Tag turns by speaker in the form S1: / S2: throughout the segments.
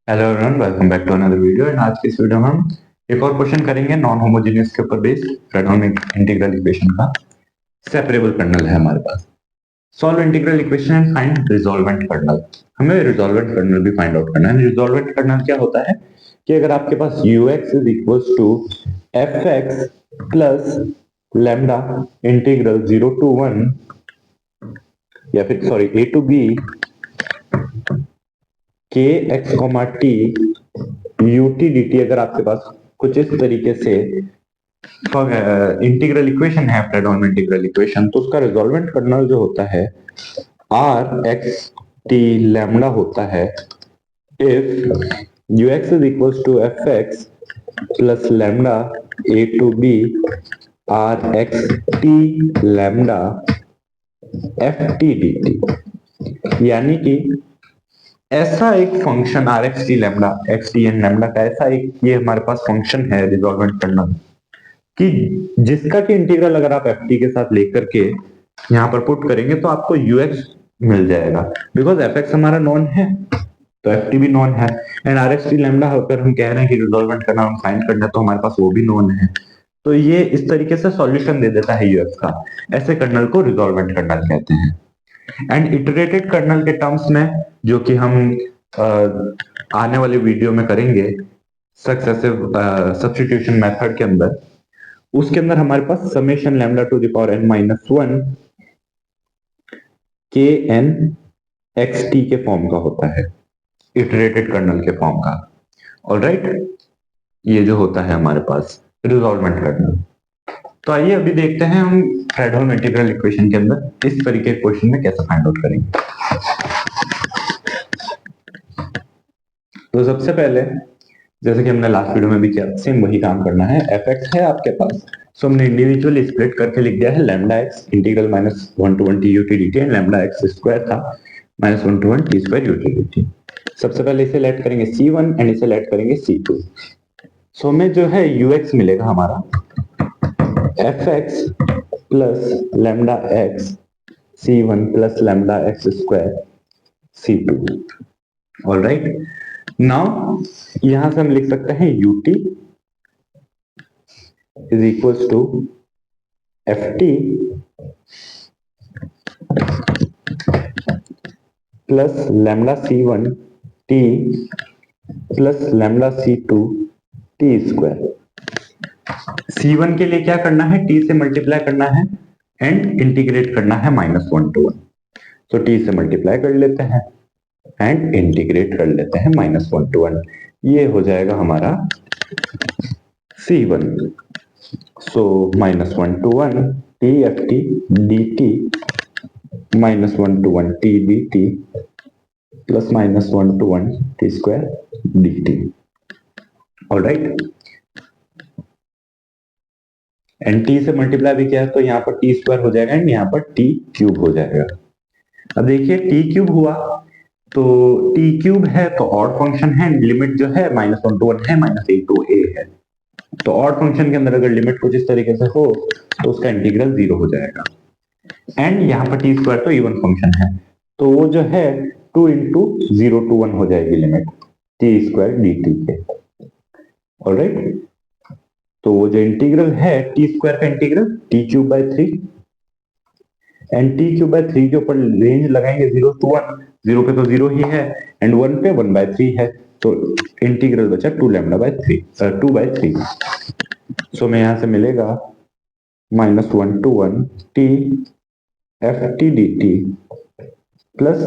S1: Hello everyone, welcome back to another video. And आज की इस वीडियो में हम एक और क्वेश्चन करेंगे नॉन होमोजेनियस के ऊपर बेस्ड फ्रेडहोम इंटीग्रल इक्वेशन का। सेपरेबल कर्नल है हमारे पास। Solve integral equation and find resolvent kernel. हमें रिजॉल्वेंट कर्नल भी फाइंड आउट करना है। रिजॉल्वेंट कर्नल क्या होता है कि अगर आपके पास ux is equals to f x plus lambda integral 0 to 1 या फिर सॉरी a to b के x comma t u t d अगर आपके पास कुछ इस तरीके से इंटीग्रल इक्वेशन है, फ्रेडहोम इंटीग्रल इक्वेशन, तो उसका रिजॉल्वेंट कर्नल जो होता है आर एक्स टी लैम्डा होता है if u x is equals to f x plus lambda a to b r x t lambda f t d t. यानी कि ऐसा एक function r x t lambda x t n lambda का ऐसा एक ये हमारे पास फंक्शन है रिजॉल्वेंट कर्नल कि जिसका कि इंटीग्रल अगर आप एफ टी के साथ लेकर के यहाँ पर पुट करेंगे तो आपको यू एक्स मिल जाएगा। बिकॉज एफ एक्स हमारा नॉन है तो एफ टी भी नॉन है। And r x t lambda अगर हम कह रहे हैं कि रिजॉल्वेंट कर्नल हम फाइंड करना है तो हमारे पास वो भी नॉन है। तो ये इस तरीके से सॉल्यूशन दे देता है यू एक्स का। ऐसे कर्नल को रिजॉल्वेंट कर्नल कहते हैं। एंड इटरेटेड कर्नल के टर्म्स में, जो कि हम आने वाले वीडियो में करेंगे सक्सेसिव सब्स्टिट्यूशन मेथड के अंदर, उसके अंदर हमारे पास summation lambda to the power n minus 1 K n x t के फॉर्म का होता है, इटरेटेड कर्नल के फॉर्म का। ऑलराइट, ये जो होता है हमारे पास रिजॉल्वेंट कर्नल। तो आइए अभी देखते हैं हम फ्रेडहोम इंटीग्रल इक्वेशन के अंदर इस तरीके के क्वेश्चन में कैसे फाइंड आउट करेंगे। तो सबसे पहले जैसे कि हमने लास्ट वीडियो में भी किया, सेम वही काम करना है। एफ एक्स है आपके पास, सो हमने इंडिविजुअली स्प्लिट करके लिख दिया है lambda x integral minus 1 to 1 t u t d t, and lambda x square था minus 1 to 1 t square u t d t. सबसे पहले इसे लेट करेंगे C1 एंड इसे लेट करेंगे C2। सो हमें जो है ux मिलेगा हमारा f x plus lambda x C1 plus lambda x square C2। Alright, now यहां से हम लिख सकते हैं ut is equals to f t plus lambda C1 t plus lambda C2 t square. C1 के लिए क्या करना है, t से मल्टीप्लाई करना है एंड इंटीग्रेट करना है माइनस 1 to 1। तो t से मल्टीप्लाई कर लेते हैं एंड इंटीग्रेट कर लेते हैं माइनस 1 to 1। ये हो जाएगा हमारा C1। So minus 1 to 1 T f t d T minus 1 to 1 T d T plus minus 1 to 1 t square D T. Alright, and T से मल्टीप्लाई भी किया है तो यहाँ पर टी स्क्वायर हो जाएगा एंड यहाँ पर टी क्यूब हो जाएगा। अब देखिए टी क्यूब हुआ तो टी क्यूब है तो ऑड फंक्शन है, लिमिट जो है माइनस 1 to 1 है, माइनस ए टू ए है। तो ऑड फंक्शन के अंदर अगर लिमिट कुछ इस तरीके से हो तो उसका इंटीग्रल 0 हो जाएगा। एंड यहाँ पर टी स्क्वायर तो इवन फंक्शन है तो वो जो है 2 into 0 to 1 हो जाएगी limit T square D T के। ऑलराइट, तो वो जो इंटीग्रल है टी स्क्वायर का integral T cube by 3 and T cube by 3 के ऊपर रेंज लगाएंगे 0 to 1। 0 पे तो 0 ही है एंड 1 पे 1/3 है तो इंटीग्रल बचा 2 लैम्डा बाय 3 2/3। सो में यहां से मिलेगा minus 1 to 1 T f t d T plus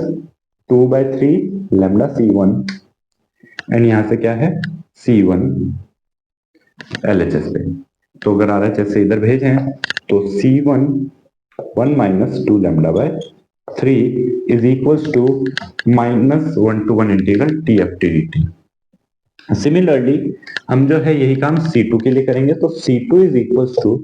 S1: 2/3 lambda C1 and यहां से क्या है C1 LHS पे। तो अगर RHS से इधर भेजें तो C1 1 minus 2 lambda by 3 is equals to minus 1 to 1 integral t f t d t. Similarly हम जो है यही काम C2 के लिए करेंगे तो C2 is equals to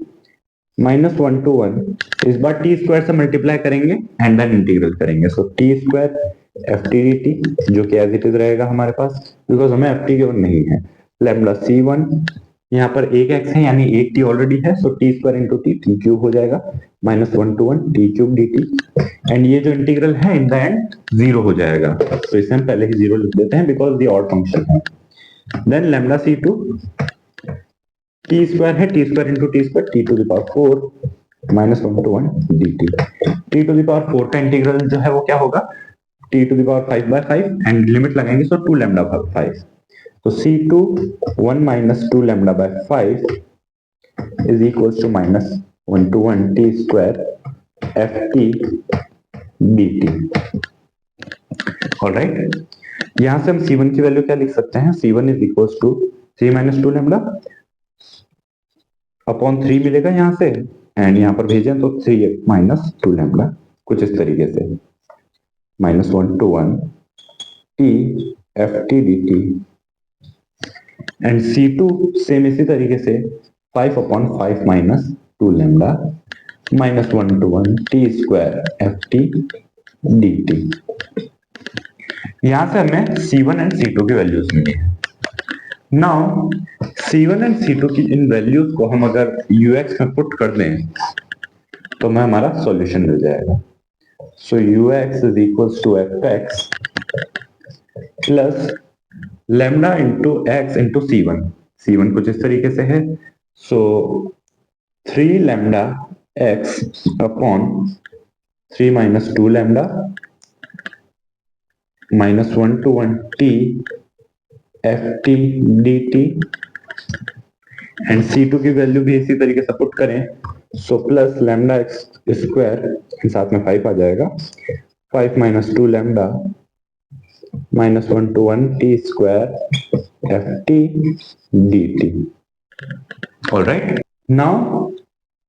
S1: minus 1 to 1 इस बार टी स्क्वायर से मल्टीप्लाई करेंगे एंड देन इंटीग्रल करेंगे। So t square f t d t जो कि एज इट इज रहेगा हमारे पास बिकॉज हमें एफ टी गिवन नहीं है। लैम्डा C1 यहाँ पर एक एक्स है यानी एक टी ऑलरेडी है so t square into t t cube हो जाएगा -1 to 1 t cube dt, and ये जो इंटीग्रल है इन द एंड जीरो हो जाएगा, तो इसे हम पहले ही जीरो लिख देते हैं बिकॉज द ऑड फंक्शन है। Then lambda c2 t square है, t square into t square t to the power 4 -1 to 1 dt, t to the power 4 का इंटीग्रल जो है वो क्या होगा, t to the power 5/5 and limit लगाएंगे so 2 lambda 5, तो c2 1 - 2 lambda by 5 is equals to -1 to 1 t square ft dt। Alright, यहां से हम c1 की वैल्यू क्या लिख सकते हैं, c1 is equals to 3 - 2 lambda upon 3 मिलेगा यहां से, एंड यहां पर भेजें तो 3 - 2 लैम्डा, कुछ इस तरीके से -1 to 1 t ft dt, and c2 same इसी तरीके से 5/5 - 2 lambda -1 to 1 t square ft dt। यहां से हमें c1 एंड c2 की वैल्यूज मिली है। नाउ c1 एंड c2 की इन वैल्यूज को हम अगर ux में पुट कर दें तो हमें हमारा सॉल्यूशन मिल जाएगा। So ux is equals to fx plus lambda into x into c1 कुछ इस तरीके से है, so 3 lambda x upon 3 - 2 lambda -1 to 1 t ft dt, and c2 की वैल्यू भी इसी तरीके से पुट करें, so plus lambda x square साथ में 5 आ जाएगा, 5 - 2 lambda -1 to 1 t square ft dt। Alright, now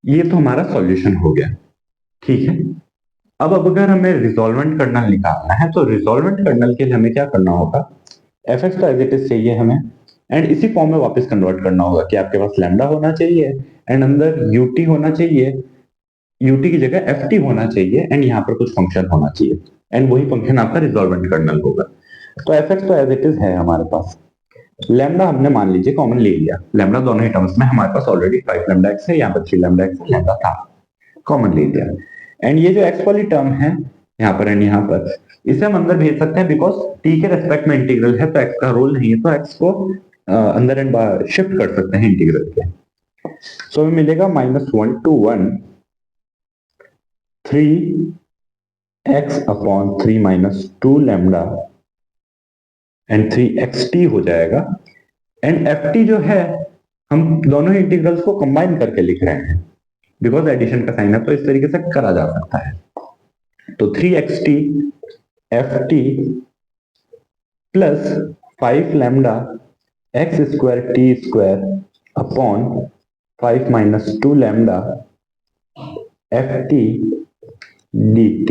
S1: ये तो हमारा सॉल्यूशन हो गया, ठीक है। अब अगर हमें रिजॉल्वेंट कर्नल निकालना है तो रिजॉल्वेंट कर्नल के लिए हमें क्या करना होगा, fx तो एज इट इज चाहिए हमें, एंड इसी फॉर्म में वापस कन्वर्ट करना होगा कि आपके पास लैम्डा होना चाहिए एंड अंदर ut होना चाहिए, ut की जगह ft होना चाहिए, एंड यहाँ पर कुछ फंक्शन होना चाहिए, एंड वही फंक्शन आपका रिजॉल्वेंट कर्नल होगा। तो fx तो एज इट इज है हमारे पास, लैम्डा हमने मान लीजिए कॉमन ले लिया, लैम्डा दोनों ही टर्म्स में हमारे पास ऑलरेडी 5 लैम्डा x है, यहाँ पर 3 लैम्डा x है, लैम्डा था कॉमन ले लिया, एंड ये जो x वाली टर्म है यहाँ पर एंड यहाँ पर, इसे हम अंदर भेज सकते हैं बिकॉज t के रेस्पेक्ट में इंटीग्रल है तो x का रोल नहीं है, तो x को अंदर एंड बाहर शिफ्ट कर सकते हैं इंटीग्रल के। सो हमें मिलेगा -1 to 1 3x upon 3 - 2 lambda and 3xt हो जाएगा, एंड ft जो है हम दोनों ही इंटीग्रल्स को कंबाइन करके लिख रहे हैं बिकॉज एडिशन का साइन है, तो इस तरीके से करा जा सकता है। तो 3xt ft plus 5 lambda x square t square upon 5 - 2 lambda ft dt,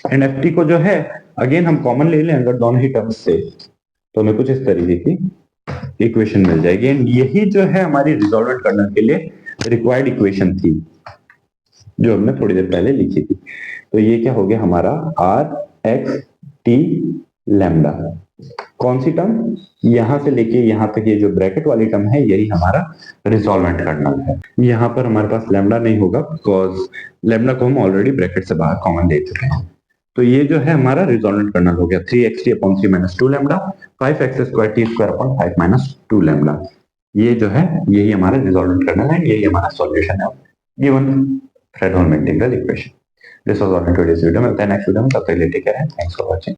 S1: and ft को जो है अगेन हम कॉमन ले लें अगर दोनों ही टर्म्स से, तो हमें कुछ इस तरीके की इक्वेशन मिल जाएगी, एंड यही जो है हमारी रिजॉल्वेंट कर्नल के लिए रिक्वायर्ड इक्वेशन थी जो हमने थोड़ी देर पहले लिखी थी। तो ये क्या हो गया हमारा r x t लैम्डा, कौन सी टर्म, यहां से लेके यहां तक ये जो ब्रैकेट वाली टर्म है यही हमारा रिजॉल्वेंट कर्नल है। यहां पर हमारे पास लैम्डा नहीं होगा बिकॉज लैम्डा को हम ऑलरेडी ब्रैकेट से बाहर कॉमन ले चुके हैं। तो ये जो है हमारा रिजॉल्वेंट कर्नल हो गया 3xt upon 3 - 2 lambda 5x square t square upon 5 - 2 lambda, ये जो है यही हमारा रिजॉल्वेंट कर्नल है, यही हमारा सॉल्यूशन है given Fredholm integral equation. This was all in today's video, मिलते हैं नेक्स्ट वीडियो में, तब तक के लिए take care, thanks for watching.